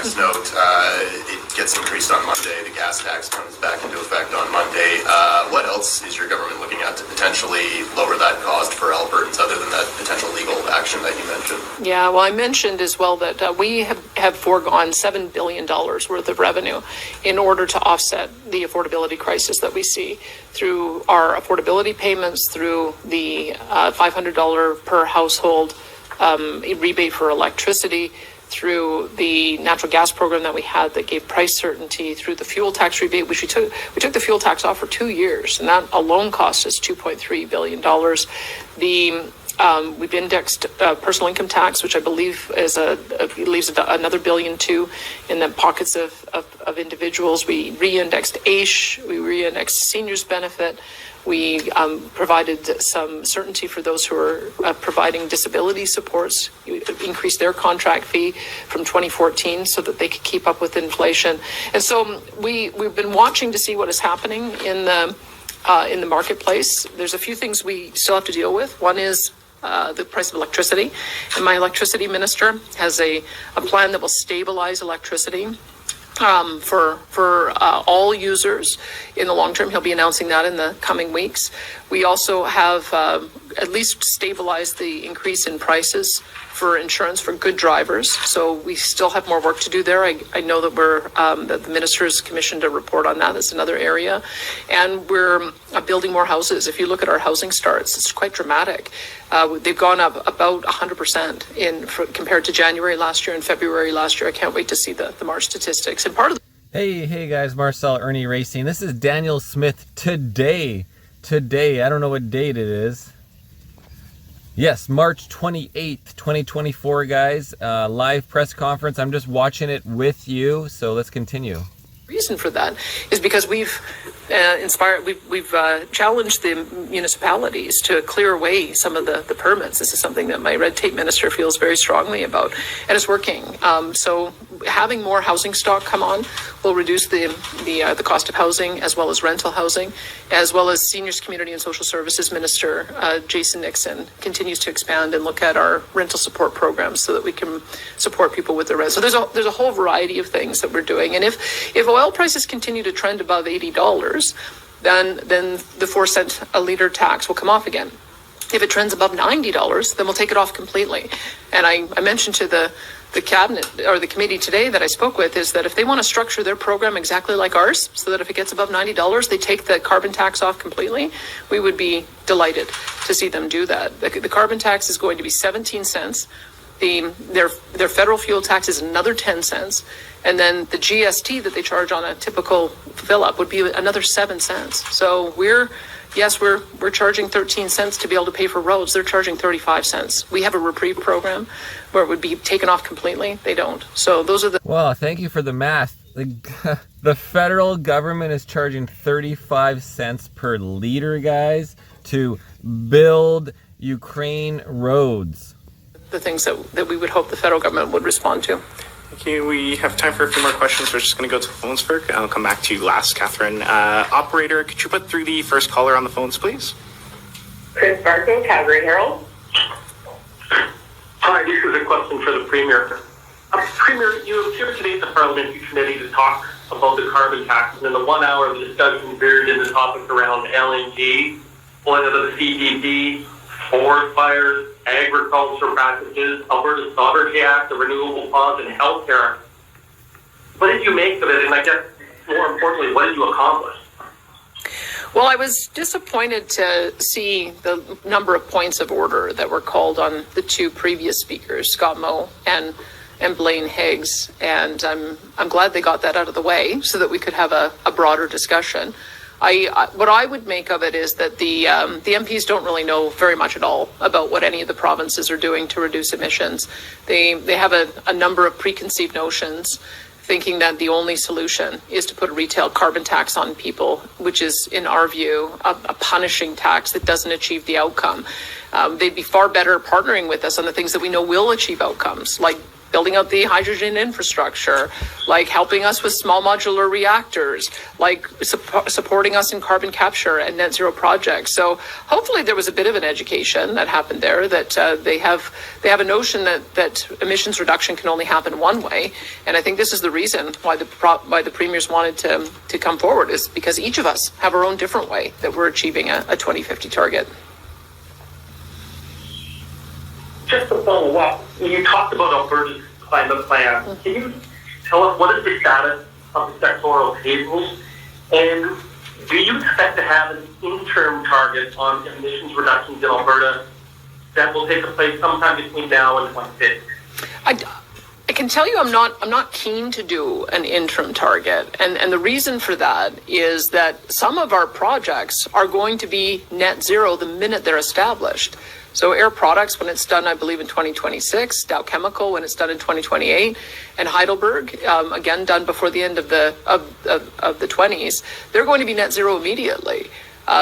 tax note, it gets increased on Monday. The gas tax comes back into effect on Monday. What else is your government looking at to potentially lower that cost for Albertans other than that potential legal action that you mentioned? Yeah, well, I mentioned as well that we have foregone $7 billion worth of revenue in order to offset the affordability crisis that we see through our affordability payments, through the $500 per household rebate for electricity, through the natural gas program that we had that gave price certainty, through the fuel tax rebate, which we took the fuel tax off for 2 years, and that alone cost us $2.3 billion. We've indexed personal income tax, which I believe leaves another $1 billion too in the pockets of individuals. We re-indexed AISH, we re-indexed seniors benefit. We provided some certainty for those who are providing disability supports. We increased their contract fee from 2014 so that they could keep up with inflation. And so we've been watching to see what is happening in the marketplace. There's a few things we still have to deal with. One is the price of electricity. And my electricity minister has a plan that will stabilize electricity for all users in the long term. He'll be announcing that in the coming weeks. We also have at least stabilized the increase in prices for insurance for good drivers. So we still have more work to do there. I know that that the minister has commissioned a report on that. That's another area. And we're building more houses. If you look at our housing starts, it's quite dramatic. They've gone up about 100% compared to January last year and February last year. I can't wait to see the March statistics. And part of Hey guys, Marcel Irnieracing. This is Danielle Smith today. I don't know what date it is. Yes, March 28th, 2024, guys. Live press conference. I'm just watching it with you, so let's continue. Reason for that is because we've challenged the municipalities to clear away some of the permits. This is something that my red tape minister feels very strongly about, and it's working. So having more housing stock come on will reduce the cost of housing, as well as rental housing, as well as Seniors, Community and Social Services Minister Jason Nixon continues to expand and look at our rental support programs so that we can support people with their rent. So there's a whole variety of things that we're doing. And if oil prices continue to trend above $80, then the 4-cent a liter tax will come off again. If it trends above $90, then we'll take it off completely. And I mentioned to the cabinet or the committee today that I spoke with is that if they want to structure their program exactly like ours, so that if it gets above $90, they take the carbon tax off completely, we would be delighted to see them do that. The carbon tax is going to be 17 cents. Their federal fuel tax is another 10 cents. And then the GST that they charge on a typical fill up would be another 7 cents. So we're charging 13 cents to be able to pay for roads. They're charging 35 cents. We have a reprieve program where it would be taken off completely. They don't. So those are the... Well, thank you for the math. The federal government is charging 35 cents per liter, guys, to build Ukraine roads. The things that we would hope the federal government would respond to. Okay, we have time for a few more questions. We're just going to go to the phones first. I'll come back to you last, Catherine. Operator, could you put through the first caller on the phones, please? Chris Barco, Calgary Herald. Hi, this is a question for the Premier. Premier, you appeared today at the Parliamentary Committee to talk about the carbon tax, and in the 1 hour of the discussion veered in the topic around LNG, pulling out of the CPP, forest fires, agriculture practices, Alberta's Sovereignty Act, the renewable funds, and healthcare. What did you make of it? And I guess, more importantly, what did you accomplish? Well, I was disappointed to see the number of points of order that were called on the two previous speakers, Scott Moe and Blaine Higgs. And I'm glad they got that out of the way so that we could have a broader discussion. What I would make of it is that the MPs don't really know very much at all about what any of the provinces are doing to reduce emissions. They have a number of preconceived notions, thinking that the only solution is to put a retail carbon tax on people, which is, in our view, a punishing tax that doesn't achieve the outcome. They'd be far better partnering with us on the things that we know will achieve outcomes, like building out the hydrogen infrastructure, like helping us with small modular reactors, like supporting us in carbon capture and net zero projects. So hopefully there was a bit of an education that happened there, that they have a notion that emissions reduction can only happen one way. And I think this is the reason why the premiers wanted to come forward, is because each of us have our own different way that we're achieving a 2050 target. Just to follow up, you talked about Alberta's climate plan. Can you tell us what is the status of the sectoral tables? And do you expect to have an interim target on emissions reductions in Alberta that will take place sometime between now and 2050? I can tell you I'm not keen to do an interim target. And the reason for that is that some of our projects are going to be net zero the minute they're established. So Air Products, when it's done, I believe, in 2026, Dow Chemical, when it's done in 2028, and Heidelberg, again, done before the end of the 20s, they're going to be net zero immediately.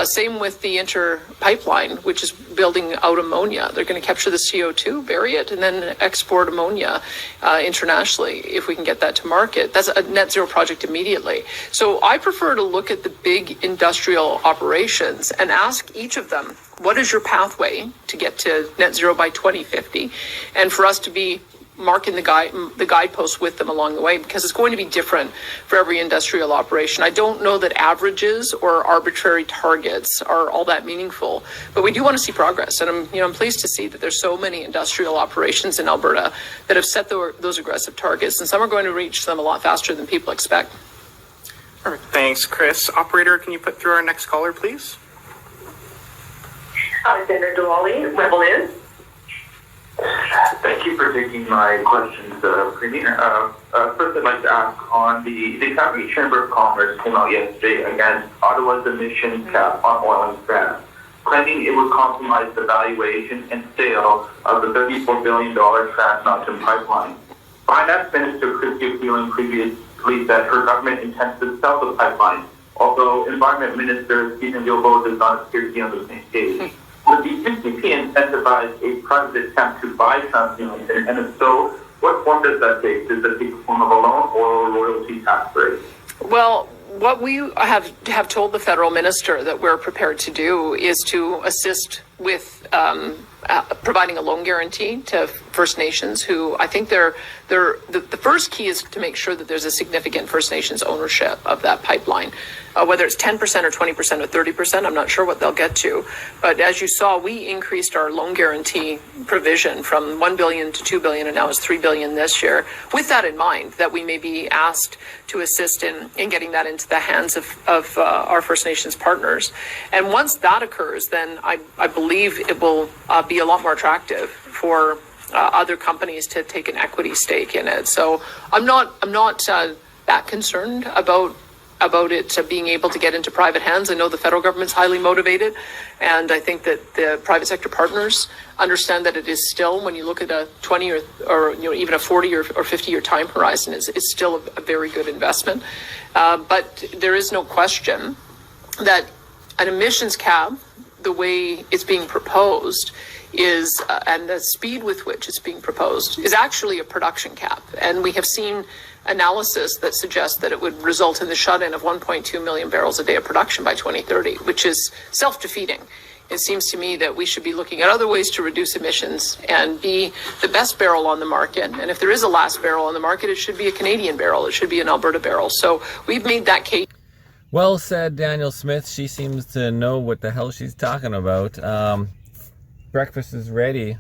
Same with the Inter pipeline, which is building out ammonia. They're going to capture the CO2, bury it, and then export ammonia internationally if we can get that to market. That's a net zero project immediately. So I prefer to look at the big industrial operations and ask each of them, what is your pathway to get to net zero by 2050? And for us to be marking the guideposts with them along the way, because it's going to be different for every industrial operation. I don't know that averages or arbitrary targets are all that meaningful, but we do want to see progress. And I'm pleased to see that there's so many industrial operations in Alberta that have set those aggressive targets, and some are going to reach them a lot faster than people expect. Perfect. Thanks, Chris. Operator, can you put through our next caller, please? Alexander Dewally, Rebel News. Thank you for taking my questions, Premier. First, I'd like to ask on the Calgary Chamber of Commerce came out yesterday against Ottawa's emissions cap on oil and gas, claiming it would compromise the valuation and sale of the $34 billion Trans Mountain pipeline. Finance Minister Chrystia Freeland previously said her government intends to sell the pipeline, although Environment Minister Stephen Guilbeault does not appear to be on the same page. Would the UCP incentivize a private attempt to buy Trans Mountain, and if so, what form does that take? Does it take the form of a loan or a royalty tax rate? Well, what we have told the federal minister that we're prepared to do is to assist with providing a loan guarantee to First Nations, who I think the first key is to make sure that there's a significant First Nations ownership of that pipeline. Whether it's 10% or 20% or 30%, I'm not sure what they'll get to. But as you saw, we increased our loan guarantee provision from $1 billion to $2 billion, and now it's $3 billion this year, with that in mind, that we may be asked to assist in getting that into the hands of our First Nations partners. And once that occurs, then I believe it will be a lot more attractive for other companies to take an equity stake in it. So I'm not that concerned about it being able to get into private hands. I know the federal government's highly motivated, and I think that the private sector partners understand that it is still, when you look at a 20 or even a 40 or 50 year time horizon, it's still a very good investment. But there is no question that an emissions cap, the way it's being proposed, is and the speed with which it's being proposed is actually a production cap. And we have seen analysis that suggests that it would result in the shut-in of 1.2 million barrels a day of production by 2030, which is self-defeating. It seems to me that we should be looking at other ways to reduce emissions and be the best barrel on the market. And if there is a last barrel on the market, it should be a Canadian barrel. It should be an Alberta barrel. So we've made that case. Well said, Danielle Smith. She seems to know what the hell she's talking about. Breakfast is ready.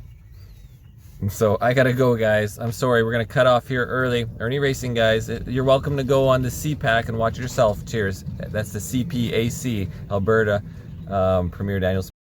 So I gotta go, guys. I'm sorry, we're gonna cut off here early. Irnieracing, guys, you're welcome to go on the CPAC and watch it yourself. Cheers. That's the CPAC Alberta Premier Danielle Smith.